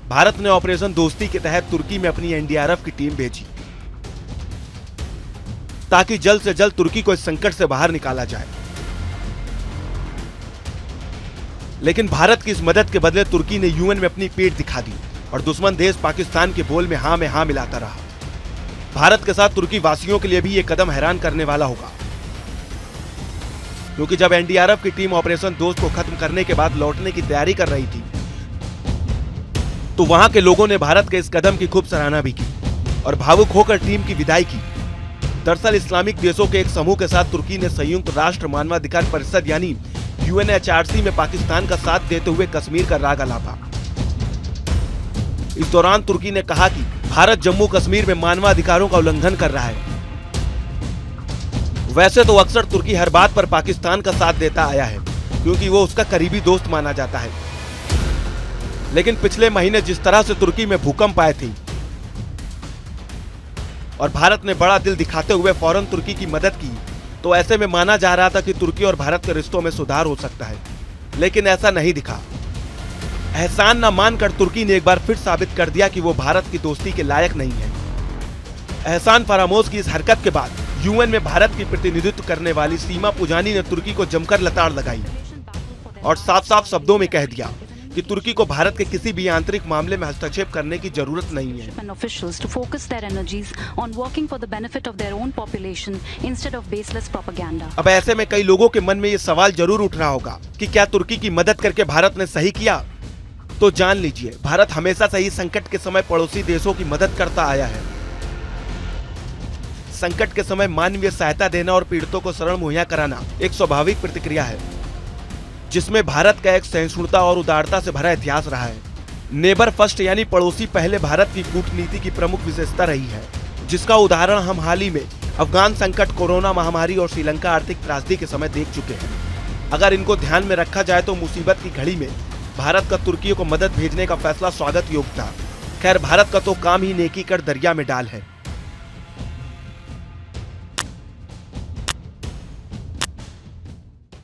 भारत ने ऑपरेशन दोस्ती के तहत तुर्की में अपनी एनडीआरएफ की टीम भेजी ताकि जल्द से जल्द तुर्की को इस संकट से बाहर निकाला जाए। लेकिन भारत की इस मदद के बदले तुर्की ने यूएन में अपनी पीठ दिखा दी और दुश्मन देश पाकिस्तान के बोल में हाँ मिलाता रहा। भारत के साथ तुर्की वासियों के लिए भी यह कदम हैरान करने वाला होगा, क्योंकि जब एनडीआरएफ की टीम ऑपरेशन दोस्त को खत्म करने के बाद लौटने की तैयारी कर रही थी तो वहां के लोगों ने भारत के इस कदम की खूब सराहना भी की और भावुक होकर टीम की विदाई की। दरअसल इस्लामिक देशों के एक समूह के साथ तुर्की ने संयुक्त राष्ट्र मानवाधिकार परिषद यानी यूएनएचआरसी में पाकिस्तान का साथ देते हुए कश्मीर का राग अलापा। इस दौरान तुर्की ने कहा कि भारत जम्मू कश्मीर में मानवाधिकारों का उल्लंघन कर रहा है। वैसे तो अक्सर तुर्की हर बात पर पाकिस्तान का साथ देता आया है, क्योंकि वो उसका करीबी दोस्त माना जाता है। लेकिन पिछले महीने जिस तरह से तुर्की में भूकंप आए थे और भारत ने बड़ा दिल दिखाते हुए फौरन तुर्की की मदद की, तो ऐसे में माना जा रहा था कि तुर्की और भारत के रिश्तों में सुधार हो सकता है, लेकिन ऐसा नहीं दिखा। एहसान न मानकर तुर्की ने एक बार फिर साबित कर दिया कि वो भारत की दोस्ती के लायक नहीं है। एहसान फरामोश की इस हरकत के बाद यूएन में भारत की प्रतिनिधित्व करने वाली सीमा पुजानी ने तुर्की को जमकर लताड़ लगाई और साफ साफ शब्दों में कह दिया कि तुर्की को भारत के किसी भी आंतरिक मामले में हस्तक्षेप करने की जरूरत नहीं है। अब ऐसे में कई लोगों के मन में ये सवाल जरूर उठ रहा होगा कि क्या तुर्की की मदद करके भारत ने सही किया? तो जान लीजिए, भारत हमेशा से ही संकट के समय पड़ोसी देशों की मदद करता आया है। संकट के समय मानवीय सहायता देना और पीड़ितों को शरण मुहैया कराना एक स्वाभाविक प्रतिक्रिया है, जिसमें भारत का एक सहिष्णुता और उदारता से भरा इतिहास रहा है। नेबर फर्स्ट यानी पड़ोसी पहले भारत की कूटनीति की प्रमुख विशेषता रही है, जिसका उदाहरण हम हाल ही में अफगान संकट, कोरोना महामारी और श्रीलंका आर्थिक त्रासदी के समय देख चुके हैं। अगर इनको ध्यान में रखा जाए तो मुसीबत की घड़ी में भारत का तुर्की को मदद भेजने का फैसला स्वागत योग्य था। खैर, भारत का तो काम ही नेकी कर दरिया में डाल है।